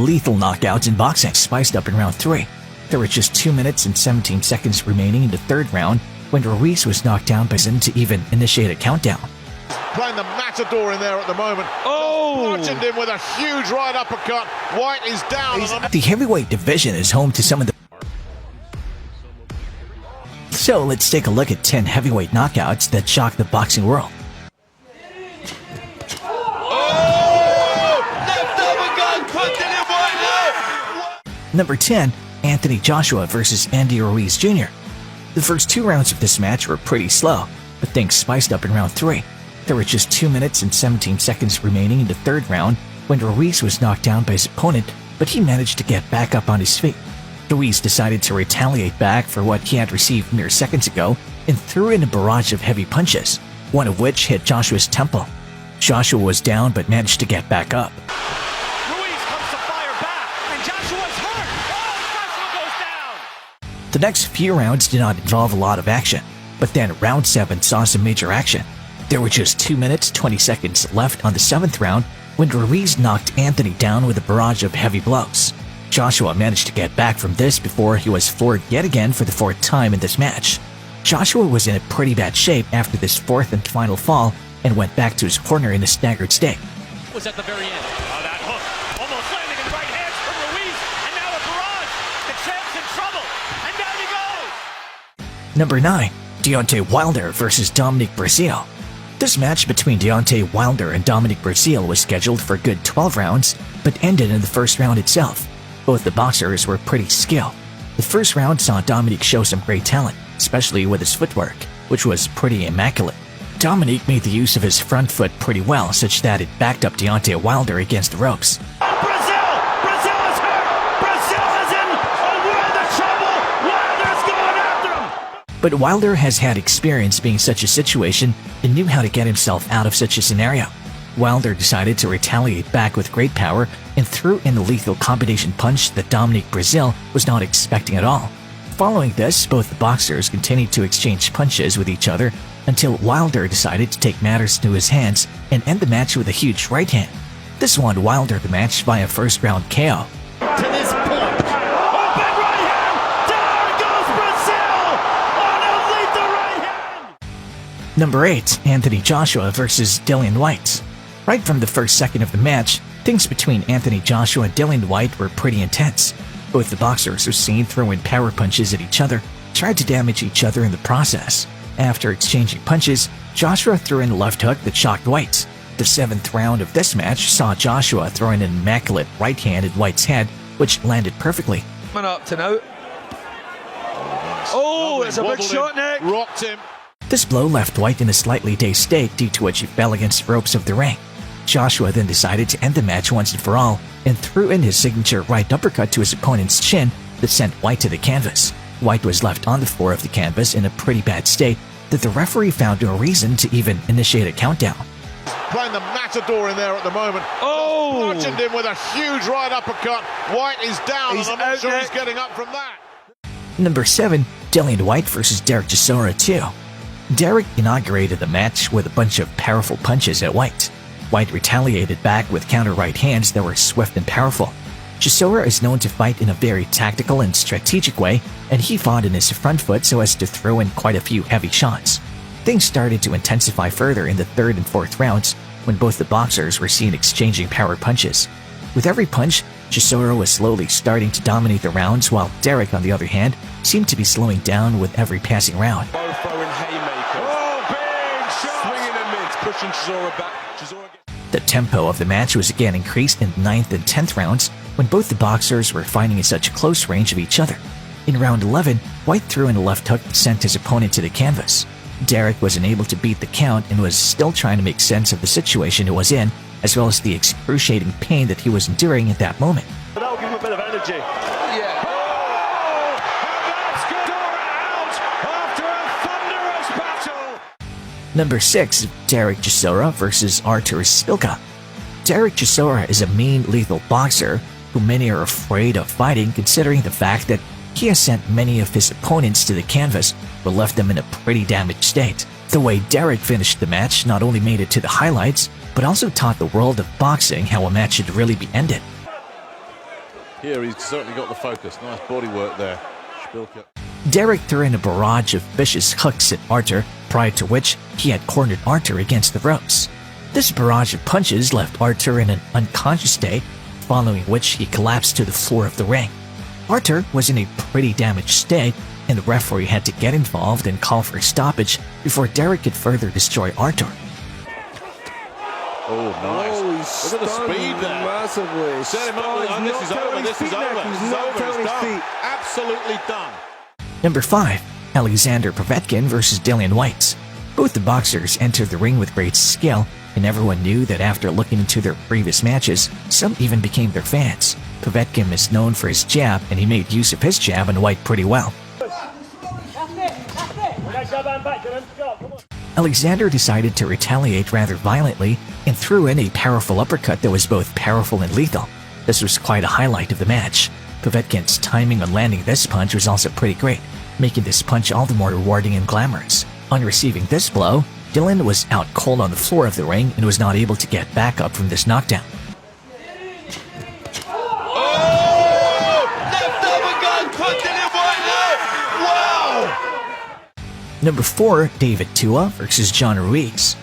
lethal knockouts in boxing spiced up in round 3. There were just 2 minutes and 17 seconds remaining in the third round when Ruiz was knocked down by Zin to even initiate a countdown. Playing the matador in there at the moment. Bludgeoned him with a huge right uppercut. White is down. The heavyweight division is home to some of the... So let's take a look at 10 heavyweight knockouts that shocked the boxing world. Number 10, Anthony Joshua versus Andy Ruiz Jr. The first 2 rounds of this match were pretty slow, but things spiced up in round 3. There were just 2 minutes and 17 seconds remaining in the third round when Ruiz was knocked down by his opponent, but he managed to get back up on his feet. Ruiz decided to retaliate back for what he had received mere seconds ago and threw in a barrage of heavy punches, one of which hit Joshua's temple. Joshua was down but managed to get back up. Ruiz comes to fire back, and Joshua's hurt. Oh, Joshua goes down. The next few rounds did not involve a lot of action, but then round 7 saw some major action. There were just 2 minutes 20 seconds left on the 7th round when Ruiz knocked Anthony down with a barrage of heavy blows. Joshua managed to get back from this before he was floored yet again for the 4th time in this match. Joshua was in a pretty bad shape after this 4th and final fall and went back to his corner in a staggered state. Was at the very end. Oh, that hook. Almost landing in right hands from Ruiz, and now a barrage. The champ's in trouble, and down he goes. Number 9, Deontay Wilder versus Dominic Breazeale. This match between Deontay Wilder and Dominic Breazeale was scheduled for a good 12 rounds, but ended in the first round itself. Both the boxers were pretty skilled. The first round saw Dominic show some great talent, especially with his footwork, which was pretty immaculate. Dominic made the use of his front foot pretty well, such that it backed up Deontay Wilder against the ropes. Breazeale! Breazeale is hurt! Breazeale is in a world of trouble! Wilder's going after him! But Wilder has had experience being such a situation and knew how to get himself out of such a scenario. Wilder decided to retaliate back with great power and threw in a lethal combination punch that Dominic Breazeale was not expecting at all. Following this, both the boxers continued to exchange punches with each other until Wilder decided to take matters into his hands and end the match with a huge right hand. This won Wilder the match via first round KO. To this point. Oh, big right hand! Down goes Breazeale! On a lethal right hand! Number 8, Anthony Joshua versus Dillian Whyte. Right from the first second of the match, things between Anthony Joshua and Dillian Whyte were pretty intense. Both the boxers were seen throwing power punches at each other, tried to damage each other in the process. After exchanging punches, Joshua threw in a left hook that shocked Whyte. The 7th round of this match saw Joshua throw in an immaculate right hand at Whyte's head, which landed perfectly. Coming up to now. Oh, it's a big shot, Nick. Rocked him. This blow left Whyte in a slightly dazed state, due to which he fell against the ropes of the ring. Joshua then decided to end the match once and for all and threw in his signature right uppercut to his opponent's chin that sent Whyte to the canvas. Whyte was left on the floor of the canvas in a pretty bad state that the referee found no reason to even initiate a countdown. Playing the matador in there at the moment. Bludgeoned him with a huge right uppercut. White is down, and I'm not sure he's getting up from that. Number 7, Dillian Whyte versus Derek Chisora 2. Derek inaugurated the match with a bunch of powerful punches at Whyte. Whyte retaliated back with counter right hands that were swift and powerful. Chisora is known to fight in a very tactical and strategic way, and he fought in his front foot so as to throw in quite a few heavy shots. Things started to intensify further in the 3rd and 4th rounds when both the boxers were seen exchanging power punches. With every punch, Chisora was slowly starting to dominate the rounds, while Derek, on the other hand, seemed to be slowing down with every passing round. Both throwing haymakers. Oh, big shot! Swinging and mids, pushing Chisora back. The tempo of the match was again increased in the 9th and 10th rounds when both the boxers were fighting in such close range of each other. In round 11, Whyte threw in a left hook that sent his opponent to the canvas. Derek was unable to beat the count and was still trying to make sense of the situation he was in, as well as the excruciating pain that he was enduring at that moment. But that'll give him a bit of energy. Yeah. Oh! And that's Chisora out after a thunderous battle! Number 6, Derek Chisora versus Artur Spilka. Derek Chisora is a mean, lethal boxer who many are afraid of fighting, considering the fact that he has sent many of his opponents to the canvas but left them in a pretty damaged state. The way Derek finished the match not only made it to the highlights, but also taught the world of boxing how a match should really be ended. Here he's certainly got the focus. Nice body work there. Spilka. Derek threw in a barrage of vicious hooks at Arthur, prior to which he had cornered Arthur against the ropes. This barrage of punches left Arthur in an unconscious state, following which he collapsed to the floor of the ring. Arthur was in a pretty damaged state, and the referee had to get involved and call for a stoppage before Derek could further destroy Arthur. Oh, nice. Oh, look at the speed there. Massively. Set him up. And this is over. This is over. This is over. It's done. Absolutely done. Number 5. Alexander Povetkin versus Dillian Whyte. Both the boxers entered the ring with great skill, and everyone knew that after looking into their previous matches, some even became their fans. Povetkin is known for his jab, and he made use of his jab on Whyte pretty well. Alexander decided to retaliate rather violently and threw in a powerful uppercut that was both powerful and lethal. This was quite a highlight of the match. Povetkin's timing on landing this punch was also pretty great, making this punch all the more rewarding and glamorous. On receiving this blow, Dylan was out cold on the floor of the ring and was not able to get back up from this knockdown. Number 4, David Tua versus John Ruiz.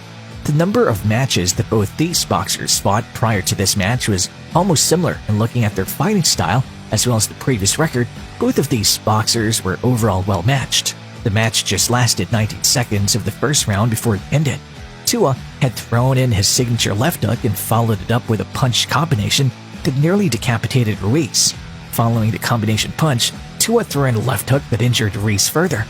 The number of matches that both these boxers fought prior to this match was almost similar, and looking at their fighting style as well as the previous record, both of these boxers were overall well matched. The match just lasted 19 seconds of the first round before it ended. Tua had thrown in his signature left hook and followed it up with a punch combination that nearly decapitated Ruiz. Following the combination punch, Tua threw in a left hook that injured Ruiz further.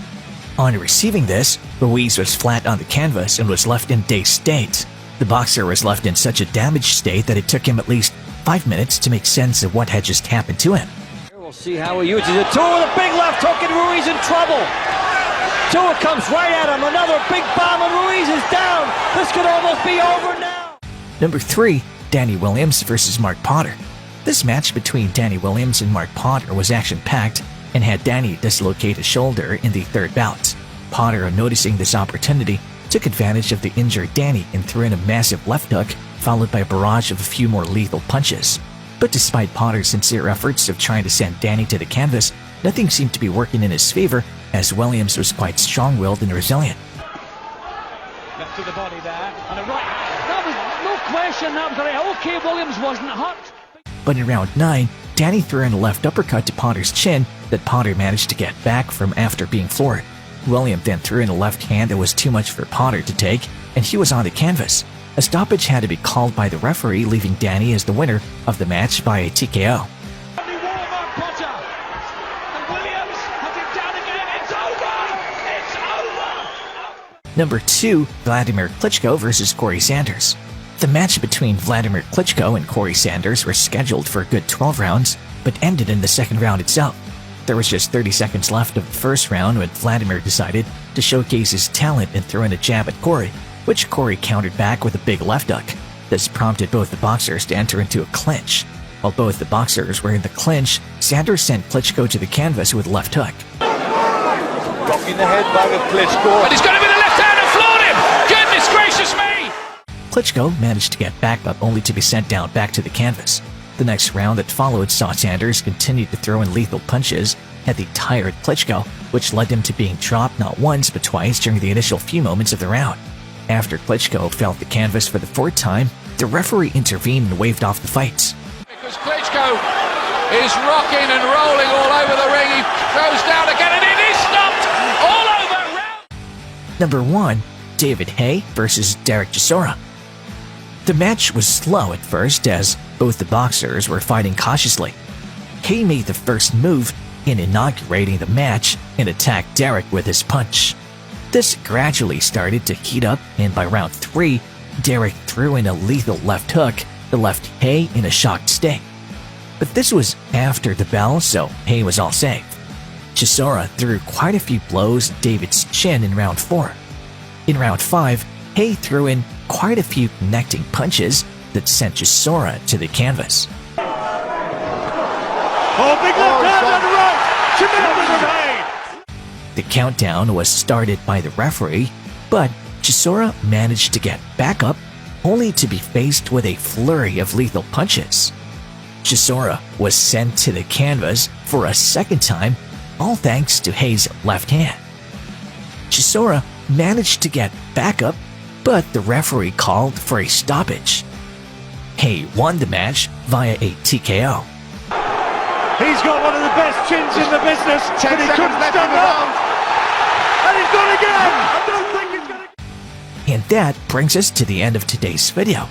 On receiving this, Ruiz was flat on the canvas and was left in dazed state. The boxer was left in such a damaged state that it took him at least 5 minutes to make sense of what had just happened to him. We'll see how he uses it. Tua with a big left hook and Ruiz in trouble. Tua comes right at him. Another big bomb and Ruiz is down. This could almost be over now. Number 3, Danny Williams versus Mark Potter. This match between Danny Williams and Mark Potter was action-packed and had Danny dislocate his shoulder in the third bout. Potter, noticing this opportunity, took advantage of the injured Danny and threw in a massive left hook, followed by a barrage of a few more lethal punches. But despite Potter's sincere efforts of trying to send Danny to the canvas, nothing seemed to be working in his favor, as Williams was quite strong-willed and resilient. Left to the body there, and a right. That was no question, that was right. Okay, Williams wasn't hurt. But in round 9, Danny threw in a left uppercut to Potter's chin that Potter managed to get back from after being floored. William then threw in a left hand that was too much for Potter to take, and he was on the canvas. A stoppage had to be called by the referee, leaving Danny as the winner of the match by a TKO. Number 2, Vladimir Klitschko versus Corey Sanders. The match between Vladimir Klitschko and Corey Sanders was scheduled for a good 12 rounds, but ended in the second round itself. There was just 30 seconds left of the first round when Vladimir decided to showcase his talent and throw in a jab at Corey, which Corey countered back with a big left hook. This prompted both the boxers to enter into a clinch. While both the boxers were in the clinch, Sanders sent Klitschko to the canvas with a left hook. Rocking the head back of Klitschko. And he's going to be the left hand and floored him! Goodness gracious me! Klitschko managed to get back up only to be sent down back to the canvas. The next round that followed saw Sanders continue to throw in lethal punches at the tired Klitschko, which led him to being dropped not once but twice during the initial few moments of the round. After Klitschko fell the canvas for the 4th time, the referee intervened and waved off the fights. Because Klitschko is rocking and rolling all over the ring, he goes down again and it is stopped all over round. Number 1, David Haye versus Derek Chisora. The match was slow at first as both the boxers were fighting cautiously. Haye made the first move in inaugurating the match and attacked Derek with his punch. This gradually started to heat up, and by round 3, Derek threw in a lethal left hook that left Haye in a shocked state. But this was after the bell, so Haye was all safe. Chisora threw quite a few blows at David's chin in round 4. In round 5, Haye threw in quite a few connecting punches that sent Chisora to the canvas. Oh, big left hand on the right! Tremendous from Haye! The countdown was started by the referee, but Chisora managed to get back up only to be faced with a flurry of lethal punches. Chisora was sent to the canvas for a second time, all thanks to Hayes' left hand. Chisora managed to get back up, but the referee called for a stoppage. Hay won the match via a TKO. He's got one of the best chins in the business, but he couldn't stand up. And he's gone again! I don't think he's gonna... And that brings us to the end of today's video.